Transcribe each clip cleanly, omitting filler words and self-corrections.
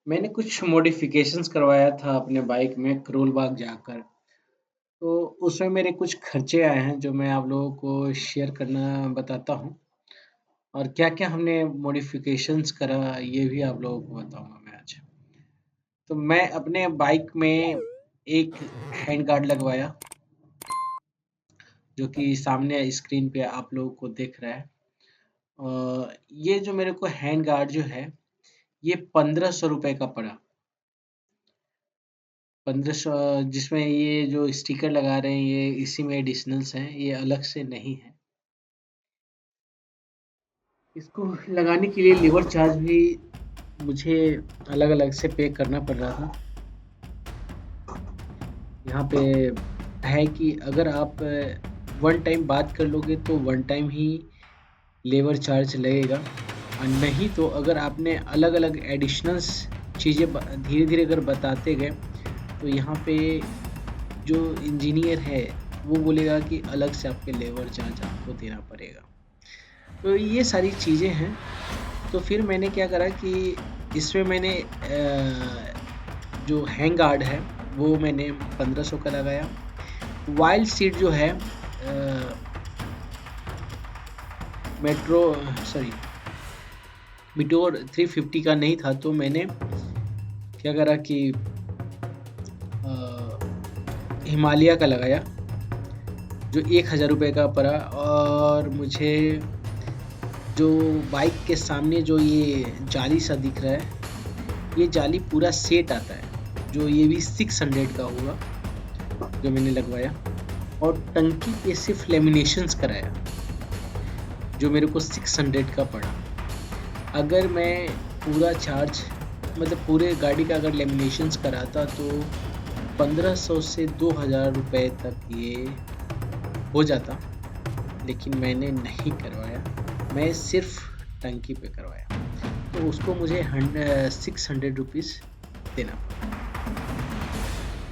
मैंने कुछ मॉडिफिकेशंस करवाया था अपने बाइक में करोल बाग जाकर। तो उसमें मेरे कुछ खर्चे आए हैं जो मैं आप लोगों को शेयर करना बताता हूँ और क्या-क्या हमने मॉडिफिकेशंस करा ये भी आप लोगों को बताऊँगा मैं आज। तो मैं अपने बाइक में एक हैंड गार्ड लगवाया जो कि सामने स्क्रीन पे आप लोगों को दिख रहा है। ये जो मेरे को हैंड गार्ड जो है ये ₹1500 का पड़ा। 1500 जिसमें ये जो स्टिकर लगा रहे हैं ये इसी में एडिशनल्स हैं, ये अलग से नहीं है। इसको लगाने के लिए लेबर चार्ज भी मुझे अलग-अलग से पे करना पड़ रहा था। यहाँ पे है कि अगर आप वन टाइम बात कर लोगे तो वन टाइम ही लेबर चार्ज लगेगा और नहीं तो अगर आपने अलग-अलग एडिशनल्स चीज़ें धीरे-धीरे अगर बताते गए तो यहाँ पे जो इंजीनियर है वो बोलेगा कि अलग से आपके लेबर चार्ज आपको देना पड़ेगा। तो ये सारी चीज़ें हैं। तो फिर मैंने क्या करा कि इसमें मैंने जो हैंग गार्ड है वो मैंने 1500 का लगाया। वाइल्ड सीट जो है मेट्रो सॉरी मिटोर 350 का नहीं था तो मैंने क्या करा कि हिमालय का लगाया जो 1000 का पड़ा और मुझे जो बाइक के सामने जो ये जाली सा दिख रहा है ये जाली पूरा सेट आता है जो ये भी 600 का होगा जो मैंने लगवाया और टंकी पे सिर्फ लेमिनेशंस कराया जो मेरे को 600 का पड़ा। अगर मैं पूरा चार्ज मतलब पूरे गाड़ी का अगर लेमिनेशंस कराता तो 1500 से 2000 रुपए तक ये हो जाता, लेकिन मैंने नहीं करवाया, मैं सिर्फ टंकी पे करवाया तो उसको मुझे 600 रुपीज़ देना पड़ा।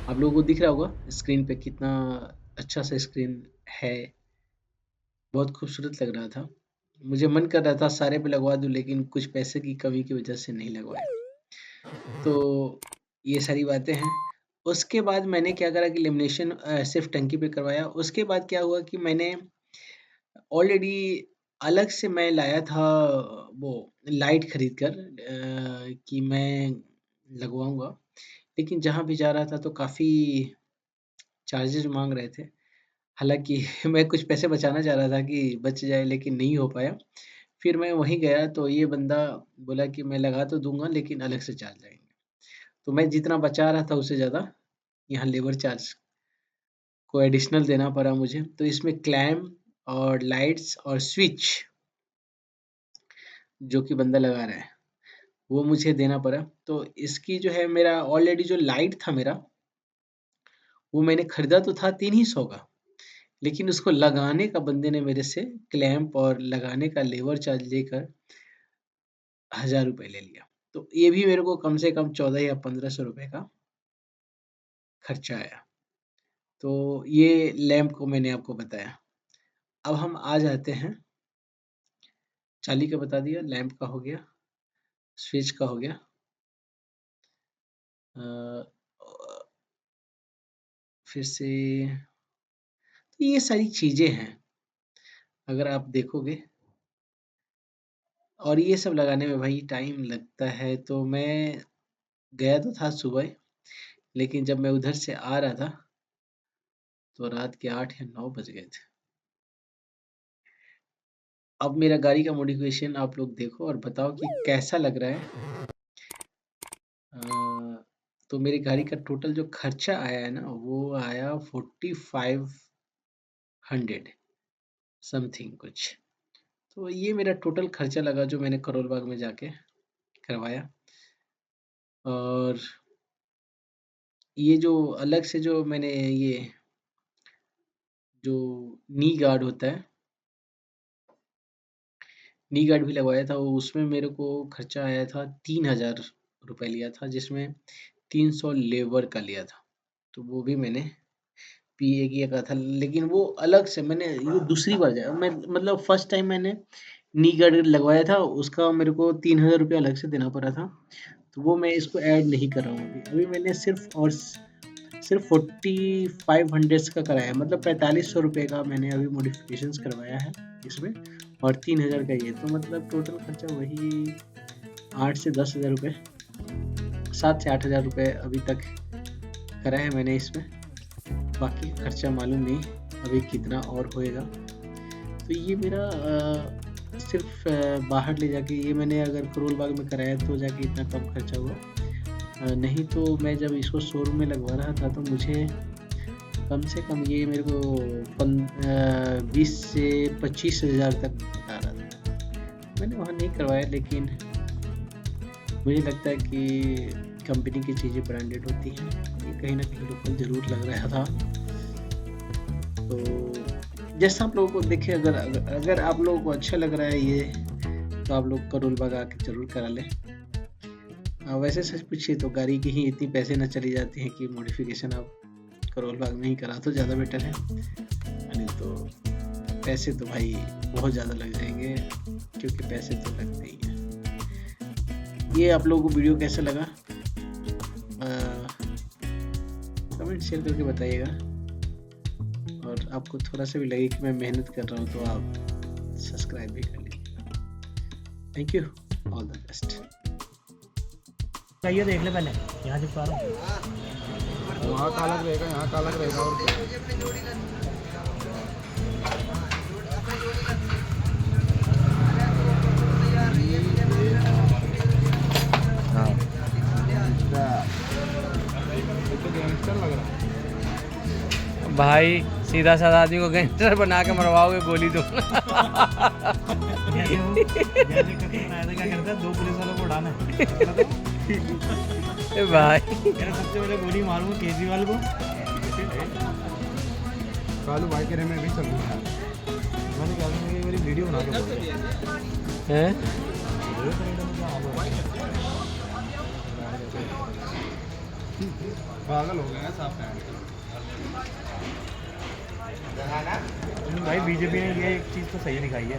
आप लोगों को दिख रहा होगा स्क्रीन पे कितना अच्छा सा स्क्रीन है, बहुत खूबसूरत लग रहा था। मुझे मन कर रहा था सारे पे लगवा दूं लेकिन कुछ पैसे की कमी की वजह से नहीं लगवाया। तो ये सारी बातें हैं। उसके बाद मैंने क्या करा कि लेमिनेशन सिर्फ टंकी पे करवाया। उसके बाद क्या हुआ कि मैंने ऑलरेडी अलग से मैं लाया था वो लाइट खरीद कर कि मैं लगवाऊंगा, लेकिन जहाँ भी जा रहा था तो काफ़ी चार्जेस मांग रहे थे। हालाँकि मैं कुछ पैसे बचाना चाह रहा था कि बच जाए लेकिन नहीं हो पाया। फिर मैं वहीं गया तो ये बंदा बोला कि मैं लगा तो दूँगा लेकिन अलग से चार्ज लगेंगे। तो मैं जितना बचा रहा था उससे ज़्यादा यहाँ लेबर चार्ज को एडिशनल देना पड़ा मुझे। तो इसमें क्लैम्प और लाइट्स और स्विच जो कि बंदा लगा रहा है, वो मुझे देना पड़ा। तो इसकी जो है मेरा ऑलरेडी जो लाइट था मेरा, वो मैंने खरीदा तो था 300 का, लेकिन उसको लगाने का बंदे ने मेरे से क्लैंप और लगाने का लेबर चार्ज लेकर 1000 रुपए ले लिया। तो ये भी मेरे को कम से कम 14 या 1500 रुपए का खर्चा आया। तो ये लैंप को मैंने आपको बताया। अब हम आ जाते हैं, चाली का बता दिया, लैंप का हो गया, स्विच का हो गया। अ, फिर से तो ये सारी चीजें हैं अगर आप देखोगे, और ये सब लगाने में भाई टाइम लगता है। तो मैं गया तो था सुबह, लेकिन जब मैं उधर से आ रहा था तो रात के 8 या 9 बज गए थे। अब मेरा गाड़ी का मॉडिफिकेशन आप लोग देखो और बताओ कि कैसा लग रहा है। अ, तो मेरी गाड़ी का टोटल जो खर्चा आया है ना वो आया 4500 समथिंग कुछ। तो ये मेरा टोटल खर्चा लगा जो मैंने करोल बाग में जाके करवाया। और ये जो अलग से जो मैंने ये जो नी गार्ड होता है, नी गार्ड भी लगवाया था, वो उसमें मेरे को खर्चा आया था 3000 रुपये लिया था, जिसमें 300 लेबर का लिया था। तो वो भी मैंने पीए किया का था, लेकिन वो अलग से मैंने ये दूसरी बार जाया मैं, मतलब फर्स्ट टाइम मैंने नी गार्ड लगवाया था उसका मेरे को 3000 रुपये अलग से देना पड़ा था। तो वो मैं इसको ऐड नहीं कर रहा हूँ अभी मैंने सिर्फ 4500 का कराया, मतलब 4500 रुपये का मैंने अभी मॉडिफिकेशंस करवाया है इसमें, और 3000 का ये, तो मतलब टोटल खर्चा वही 8 से 10 हज़ार रुपये, 7 से 8 हज़ार रुपये अभी तक करा है मैंने इसमें। बाकी खर्चा मालूम नहीं अभी कितना और होएगा। तो ये मेरा सिर्फ बाहर ले जाके, ये मैंने अगर करोल बाग में कराया तो जाके इतना कम खर्चा हुआ, नहीं तो मैं जब इसको शोरूम में लगवा रहा था तो मुझे कम से कम ये मेरे को 20 से 25 हज़ार तक बता रहा था। मैंने वहाँ नहीं करवाया, लेकिन मुझे लगता है कि कंपनी की चीज़ें ब्रांडेड होती हैं, ये कहीं ना कहीं लोकल ज़रूर लग रहा था। तो जैसा आप लोगों को देखे, अगर आप लोगों को अच्छा लग रहा है ये, तो आप लोग करोल बाग आके ज़रूर करा लें। वैसे सच पूछिए तो गाड़ी की ही इतनी पैसे न चली जाती हैं कि मॉडिफिकेशन आप करोल बाग में ही करा तो ज़्यादा बेटर है, नहीं तो पैसे तो भाई बहुत ज़्यादा लग जाएंगे, क्योंकि पैसे तो लगते ही हैं। ये आप लोगों को वीडियो कैसा लगा कमेंट शेयर करके बताइएगा, और आपको थोड़ा सा भी लगे कि मैं मेहनत कर रहा हूँ तो आप सब्सक्राइब भी कर लीजिएगा। Thank you, all the best. ये देख ले पहले, यहाँ चिपका रहा हूँ, वहाँ का अलग रहेगा, यहाँ का अलग रहेगा। और हाँ, तो गैंगस्टर लग रहा है भाई। सीधा साधा आदमी को गैंगस्टर बना के मरवाओगे गोली दो। क्या करता है, 2 पुलिस वालों को उड़ाना भाई। सबसे पहले गोली मारूंगा केजरीवाल को। कालू भाई के में भी चल रहा है। मैंने क्या मेरी वीडियो बना के हैं, पागल हो गए हैं साहब। भाई बीजेपी ने ये एक चीज़ तो सही दिखाई है,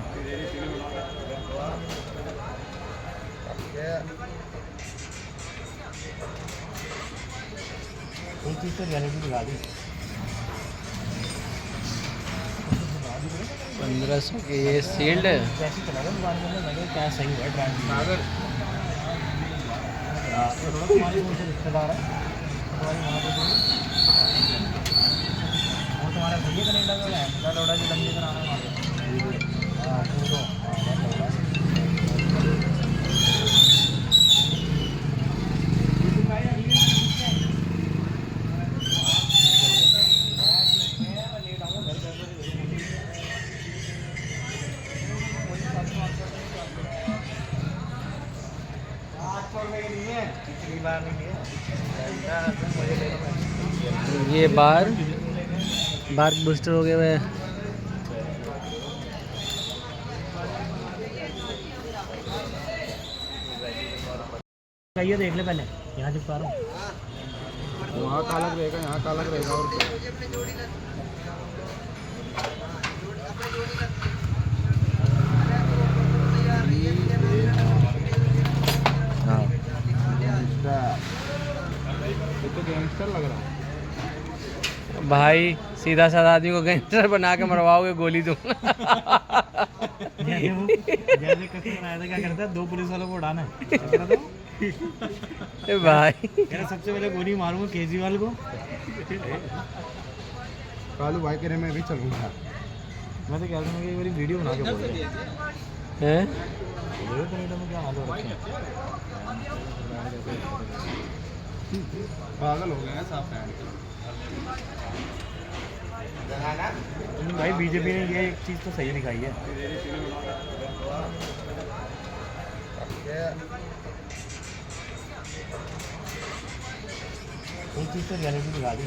एक चीज़ तो रियलिटी दिखा दी। 1500 के ये सील्ड है, कैसे चला गया दुकान के अंदर, मैं क्या सही है ट्रांसफर। तुम्हारी कौन से रिश्तेदार है, तुम्हारी वहाँ पे वो तुम्हारा भैया कनेडा का है, लौड़ा जो लंबी बनाना है वहाँ पे। हाँ तो ये बार बूस्टर हो गए हुए। ये देख ले पहले, यहाँ चिपका रहा हूँ, वहाँ का अलग रहेगा, यहाँ का अलग रहेगा। और हाँ, तो गैंगस्टर लग रहा है भाई। सीधा साधा आदमी को गैंगस्टर बना के मरवाओगे गोली दो। जैसे क्या करता है, 2 पुलिस वालों को उड़ाना है भाई। सबसे पहले गोली मारूंगा केजरीवाल को। कालू भाई के में भी चल रहा है। मैं तो क्या करूँगा कि मेरी वीडियो बना के बोल हैं, कनेडा में क्या हाल हो रखा है। पागल हो गए हैं साहब। भाई बीजेपी ने ये एक चीज़ तो सही दिखाई है, एक चीज़ तो रियलिटी दिखा दी।